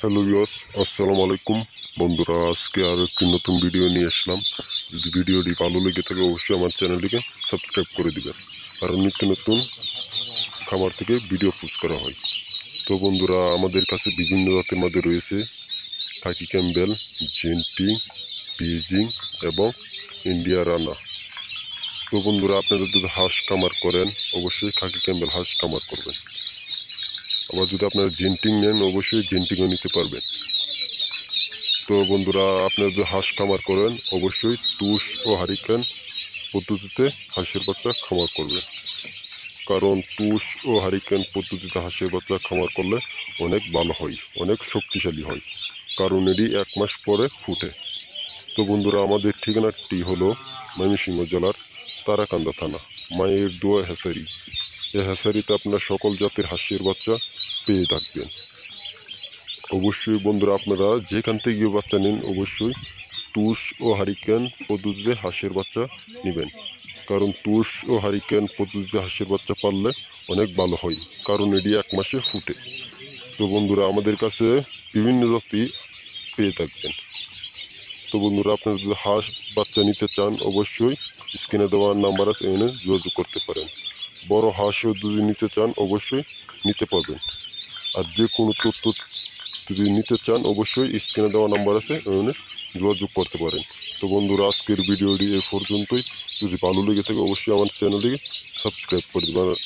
Hello viewers, আসসালামু আলাইকুম বন্ধুরা। আজকে আর একটি নতুন ভিডিও নিয়ে আসলাম। যদি ভিডিওটি ভালো লেগে থাকে অবশ্যই আমার চ্যানেলটিকে সাবস্ক্রাইব করে দিবেন, কারণ নিত্য নতুন খামার থেকে ভিডিও পোস্ট করা হয়। তো বন্ধুরা, আমাদের কাছে বিভিন্ন জাতের মধ্যে রয়েছে খাকি ক্যাম্বেল, জেন্টি, বেজিং এবং ইন্ডিয়া রানা। তো বন্ধুরা, আপনারা যদি হাঁস কামার করেন অবশ্যই খাকি ক্যাম্বেল হাঁস কামার করবেন। আবার যদি আপনারা জেন্টিং নেন অবশ্যই জেন্টিংও নিতে পারবেন। তো বন্ধুরা, আপনারা যদি হাঁস খামার করেন অবশ্যই তুষ ও হারিকেন পদ্ধতিতে হাঁসের বাচ্চা খামার করবেন, কারণ তুষ ও হারিকেন পদ্ধতিতে হাঁসের বাচ্চা খামার করলে অনেক ভালো হয়, অনেক শক্তিশালী হয়, কারণ এটি 1 মাস পরে ফুটে। তো বন্ধুরা, আমাদের ঠিকানাটি হলো ময়মনসিংহ জেলার তারাকান্দা থানা, মায়ের দোয়া হ্যাচারি। এই হ্যাচারিতে আপনার সকল জাতের হাঁসের বাচ্চা পেয়ে থাকবেন। অবশ্যই বন্ধুরা, আপনারা যেখান থেকে বাচ্চা নিন অবশ্যই তুষ ও হারিকেন পদ্ধতিতে হাঁসের বাচ্চা নেবেন, কারণ তুষ ও হারিকেন পদ্ধতিতে হাঁসের বাচ্চা পাললে অনেক ভালো হয়, কারণ এটি 1 মাসে ফুটে। তো বন্ধুরা, আমাদের কাছে বিভিন্ন জাতি পেয়ে থাকবেন। তো বন্ধুরা, আপনারা যদি হাঁস বাচ্চা নিতে চান অবশ্যই স্ক্রিনে দেওয়া নাম্বার আছে, এনে যোগাযোগ করতে পারেন। বড় হাঁসও যদি নিতে চান অবশ্যই নিতে পারবেন। আর যে কোনো তথ্য যদি নিতে চান অবশ্যই স্ক্রিনে দেওয়া নাম্বার আছে, এখানে যোগাযোগ করতে পারেন। তো বন্ধুরা, আজকের ভিডিওটি এই পর্যন্তই। যদি ভালো লেগে থাকে অবশ্যই আমার চ্যানেলটিকে সাবস্ক্রাইব করে দেবেন।